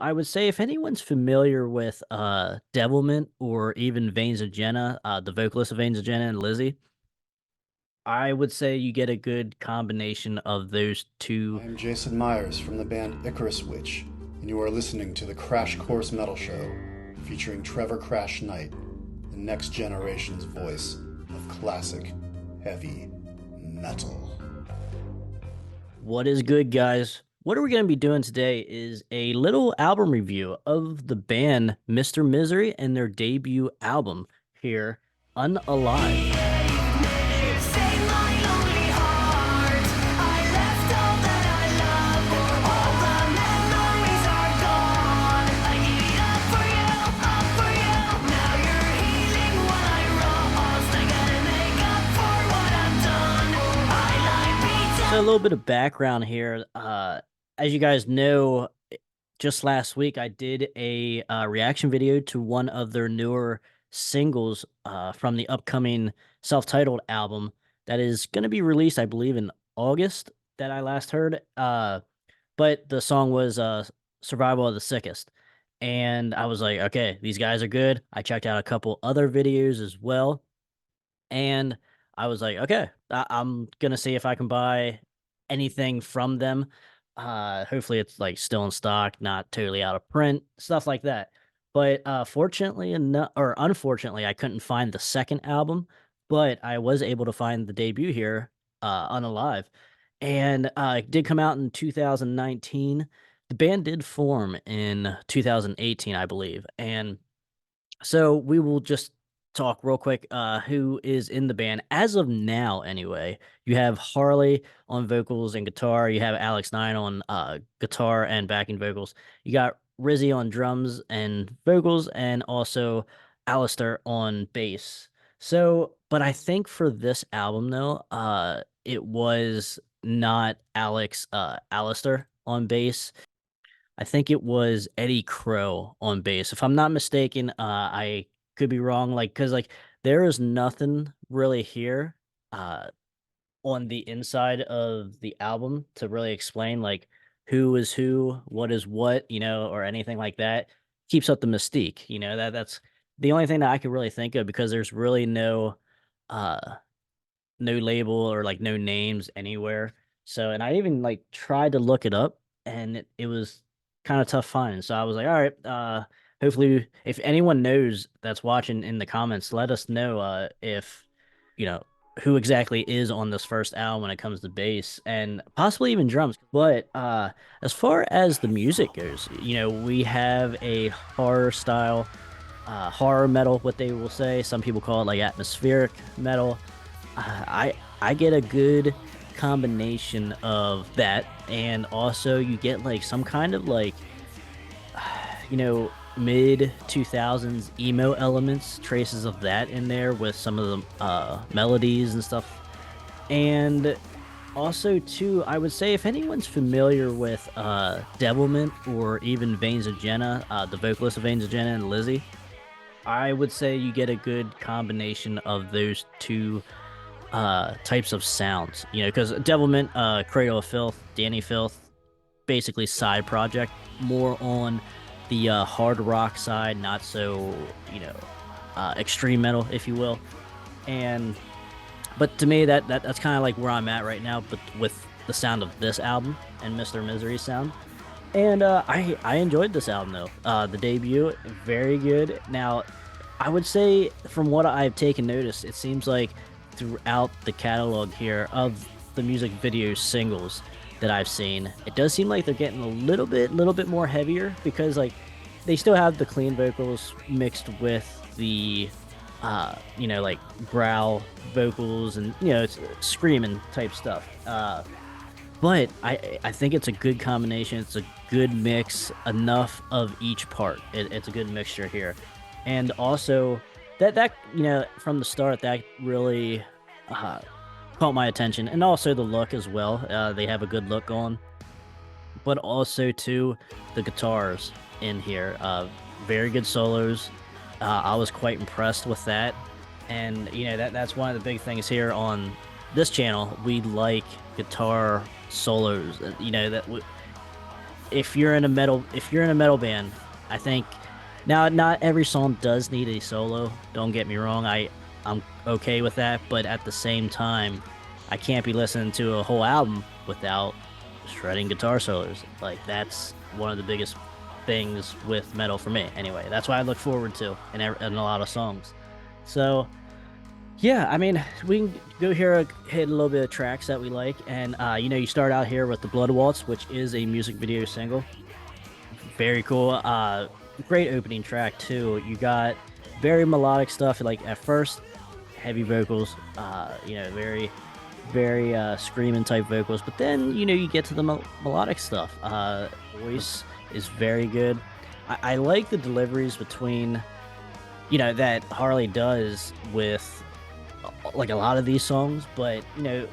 I would say if anyone's familiar with Devilment or even Veins of Jenna, the vocalist of Veins of Jenna and Lizzie, I would say you get a good combination of those two. I'm Jason Myers from the band Icarus Witch, and you are listening to the Crash Course Metal Show, featuring Trevor Crash Knight, the next generation's voice of classic heavy metal. What is good, guys? What are we going to be doing today is a little album review of the band Mr. Misery and their debut album here, Unalive. So a little bit of background here. As you guys know, just last week I did a reaction video to one of their newer singles from the upcoming self-titled album that is going to be released, I believe, in August. That I last heard. But the song was "Survival of the Sickest," and I was like, okay, these guys are good. I checked out a couple other videos as well, and I was like, "Okay, I'm gonna see if I can buy anything from them." Hopefully it's, like, still in stock, not totally out of print, stuff like that. But, fortunately enough, or unfortunately, I couldn't find the second album, but I was able to find the debut here, Unalive, and, it did come out in 2019. The band did form in 2018, I believe, and so we will just talk real quick who is in the band as of now anyway. You have Harley on vocals and guitar, you have Alex Nine on guitar and backing vocals. You got Rizzy on drums and vocals and also Alistair on bass. So, but I think for this album though, it was not Alistair on bass. I think it was Eddie Crow on bass. If I'm not mistaken, I could be wrong, like, cause like, there is nothing really here, uh, on the inside of the album to really explain, like, who is who, what is what, or anything like that. Keeps up the mystique, that's the only thing that I could really think of because there's really uh no label or, like, no names anywhere. So and I even, like, tried to look it up, and it was kinda tough finding, so I was like, "Alright, hopefully if anyone knows that's watching in the comments, let us know, if, you know, who exactly is on this first album when it comes to bass and possibly even drums." But, as far as the music goes, we have a horror style, horror metal, what they will say. Some people call it, like, atmospheric metal. I get a good combination of that, and also you get like some kind of like mid 2000s emo elements, traces of that in there with some of the melodies and stuff. And also too, I would say if anyone's familiar with Devilment or even Veins of Jenna, the vocalist of Veins of Jenna and Lizzie, I would say you get a good combination of those two types of sounds, because Devilment, Cradle of Filth, Danny Filth, basically side project, more on the hard rock side, not so extreme metal, if you will. And but to me, that's kind of like where I'm at right now, but with the sound of this album and Mr. Misery's sound. And I enjoyed this album though. The debut, very good. Now, I would say from what I've taken notice, it seems like throughout the catalog here of the music video singles that I've seen, it does seem like they're getting a little bit more heavier because like they still have the clean vocals mixed with the like growl vocals and it's screaming type stuff. But I think it's a good combination. It's a good mix, enough of each part. It's a good mixture here, and also that from the start that really uh, caught my attention, and also the look as well. They have a good look on, but also too the guitars in here. Very good solos. I was quite impressed with that, and that's one of the big things here on this channel. We like guitar solos. That if you're in a metal band, I think now not every song does need a solo. Don't get me wrong. I'm okay with that, but at the same time, I can't be listening to a whole album without shredding guitar solos. Like that's one of the biggest things with metal for me. Anyway, that's what I look forward to in a lot of songs. So yeah, I mean, we can go here, hit a little bit of tracks that we like, and you start out here with the Blood Waltz, which is a music video single. Very cool. Great opening track too. You got very melodic stuff. Like at first, heavy vocals. Very, very screaming type vocals. But then you get to the melodic stuff. Voice is very good. I like the deliveries between that Harley does with like a lot of these songs, but you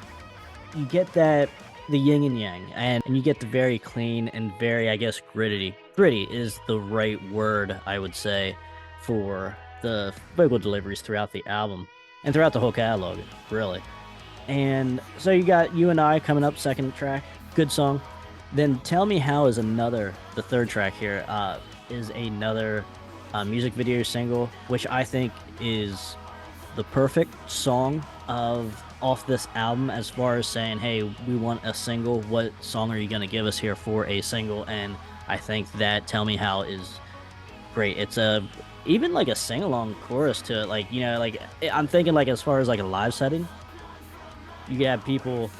get that the yin and yang, and you get the very clean and very, I guess, gritty. Gritty is the right word, I would say, for the vocal deliveries throughout the album and throughout the whole catalog, really. And so you got You and I coming up, second track, good song. Then Tell Me How is the third track here, is another music video single, which I think is the perfect song of off this album as far as saying, hey, we want a single. What song are you going to give us here for a single? And I think that Tell Me How is great. It's a even like a sing-along chorus to it. Like, like I'm thinking like as far as like a live setting, you can have people,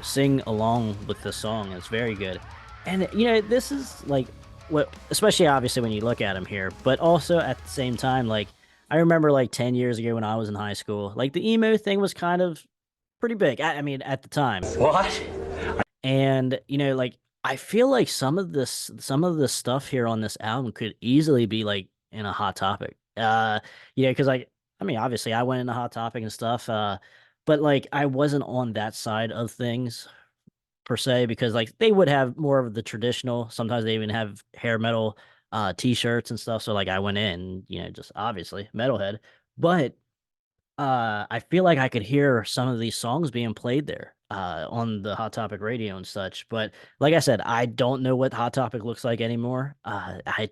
sing along with the song. It's very good. And this is like what, especially obviously when you look at him here, but also at the same time, like I remember like 10 years ago when I was in high school, like the emo thing was kind of pretty big. I mean, at the time. What? And, like I feel like some of the stuff here on this album could easily be like in a Hot Topic. Because like I mean, obviously I went into Hot Topic and stuff, but like I wasn't on that side of things per se because like they would have more of the traditional. Sometimes they even have hair metal t-shirts and stuff. So like I went in, just obviously metalhead. But I feel like I could hear some of these songs being played there on the Hot Topic radio and such. But like I said, I don't know what Hot Topic looks like anymore. I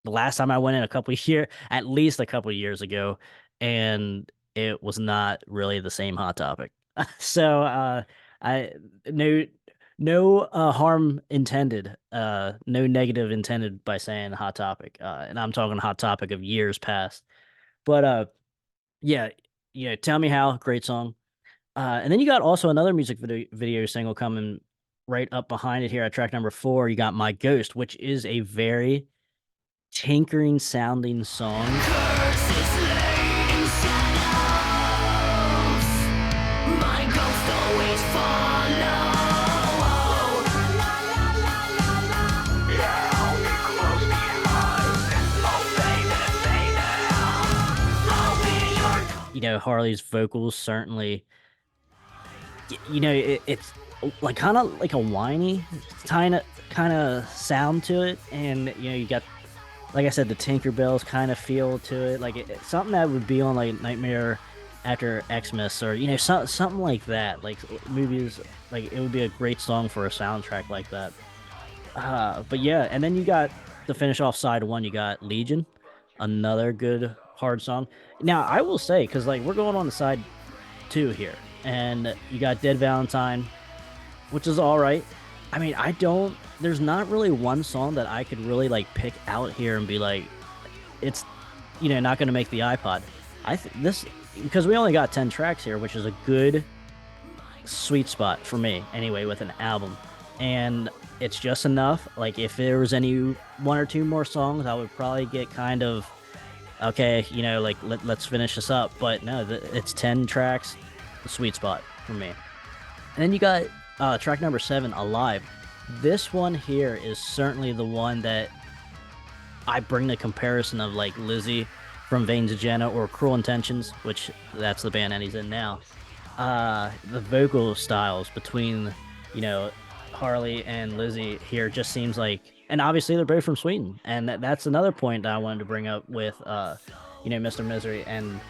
the last time I went in at least a couple years ago, and it was not really the same Hot Topic. So I no no harm intended, no negative intended by saying Hot Topic, and I'm talking Hot Topic of years past. But yeah, Tell Me How, great song. And then you got also another music video single coming right up behind it here at track number 4. You got My Ghost, which is a very tinkering sounding song. Harley's vocals certainly, it's like kind of like a whiny kind of sound to it, and you got, like I said, the Tinkerbells kind of feel to it, like it's something that would be on like Nightmare After Xmas or something like that, like movies. Like it would be a great song for a soundtrack like that. But yeah, and then you got to finish off side 1, you got Legion, another good hard song. Now I will say, because like we're going on the side 2 here, and you got Dead Valentine, which is all right. I mean, there's not really one song that I could really like pick out here and be like, it's not going to make the iPod. This, because we only got 10 tracks here, which is a good sweet spot for me anyway with an album, and it's just enough. Like if there was any one or two more songs, I would probably get kind of okay, like let's finish this up. But no, it's 10 tracks, the sweet spot for me. And then you got track number 7, Alive. This one here is certainly the one that I bring the comparison of like Lizzie from Veins of Jenna or Cruel Intentions, which that's the band that he's in now. The vocal styles between, Harley and Lizzie here just seems like, and obviously they're both from Sweden, and that's another point that I wanted to bring up with, Mr. Misery, and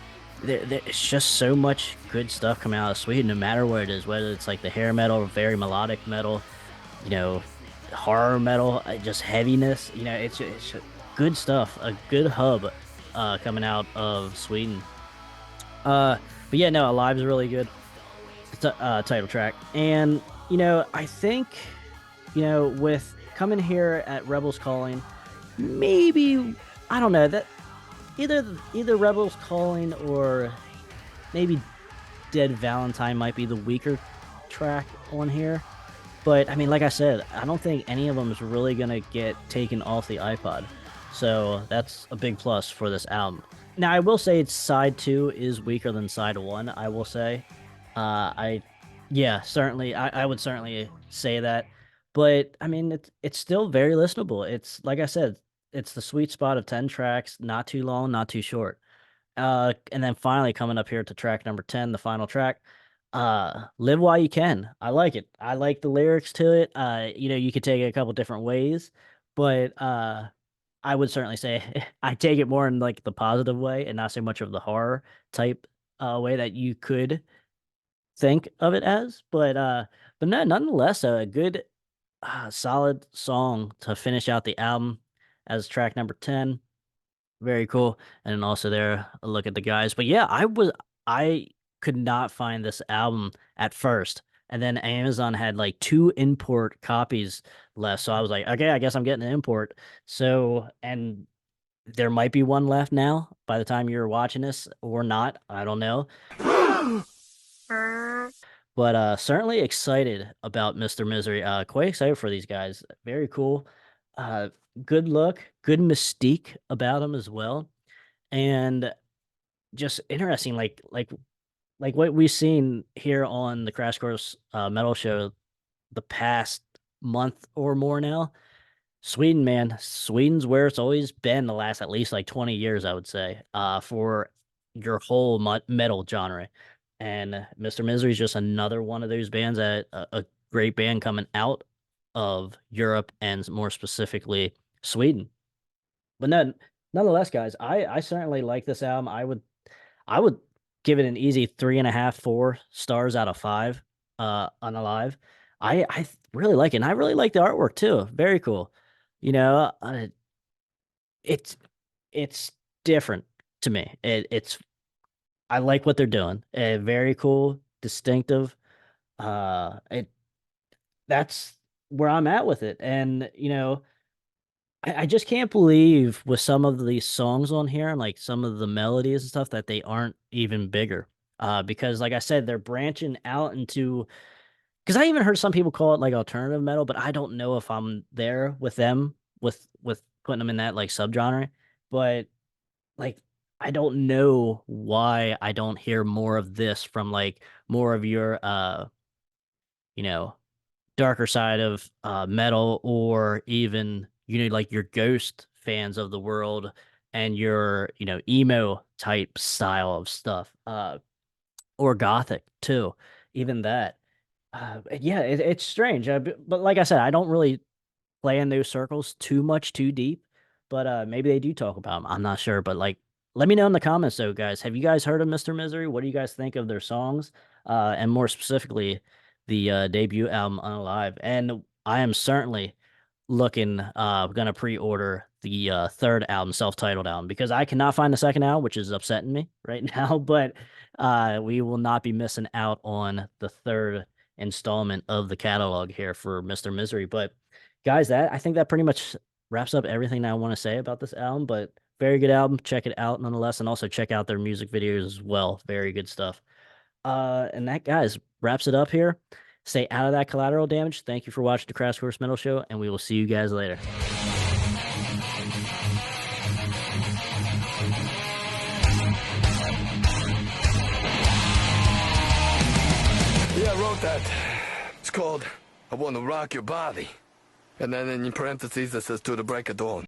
it's just so much good stuff coming out of Sweden, no matter what it is, whether it's like the hair metal or very melodic metal, you know, horror metal, just heaviness. It's good stuff. A good hub coming out of Sweden. Uh, but yeah, no, Alive is really good. It's a title track, and I think with coming here at Rebels Calling, maybe I don't know that either Rebels Calling or maybe Dead Valentine might be the weaker track on here. But I mean, like I said, I don't think any of them is really gonna get taken off the iPod. So that's a big plus for this album. Now I will say it's side two is weaker than side one, I will say. I yeah, certainly I would certainly say that. But I mean it's still very listenable. It's like I said, it's the sweet spot of 10 tracks, not too long, not too short. And then finally coming up here to track number 10, the final track. Live While You Can. I like it. I like the lyrics to it. You could take it a couple different ways, but I would certainly say I take it more in like the positive way and not so much of the horror type way that you could think of it as. But no, nonetheless, a good solid song to finish out the album as track number 10. Very cool. And then also there, a look at the guys. But yeah, I could not find this album at first. And then Amazon had like two import copies left. So I was like, okay, I guess I'm getting an import. So, and there might be one left now by the time you're watching this or not. I don't know. But certainly excited about Mr. Misery. Quite excited for these guys. Very cool. Uh Good look, good mystique about them as well. And just interesting, like what we've seen here on the Crash Course Metal Show the past month or more now. Sweden, man, Sweden's where it's always been the last at least like 20 years, I would say, for your whole metal genre. And Mr. Misery is just another one of those bands that a great band coming out of Europe and more specifically Sweden. But then, nonetheless, guys, I certainly like this album. I would give it an easy 3.5, 4 stars out of 5. Unalive. I really like it, and I really like the artwork too. Very cool. You know, uh, it's it's different to me. It's I like what they're doing. Very cool, distinctive. It That's where I'm at with it, and I just can't believe with some of these songs on here and like some of the melodies and stuff that they aren't even bigger. Because like I said, they're branching out into because I even heard some people call it like alternative metal, but I don't know if I'm there with them with putting them in that like subgenre. But like I don't know why I don't hear more of this from like more of your you know darker side of metal or even like your ghost fans of the world and your emo type style of stuff or gothic too, even that. Yeah, it's strange, but like I said, I don't really play in those circles too much too deep, but maybe they do talk about them. I'm not sure, but like let me know in the comments though, guys. Have you guys heard of Mr. Misery? What do you guys think of their songs? And more specifically, the debut album Unalive. And I am certainly looking gonna pre-order the third album, self-titled album, because I cannot find the second album, which is upsetting me right now, but we will not be missing out on the third installment of the catalog here for Mr. Misery. But guys, that I think that pretty much wraps up everything I want to say about this album. But very good album. Check it out nonetheless, and also check out their music videos as well. Very good stuff. And that guys wraps it up here. Stay out of that collateral damage. Thank you for watching the Crash Course Metal Show, and we will see you guys later. Yeah, I wrote that. It's called I Want to Rock Your Body. And then in parentheses it says to the break of dawn.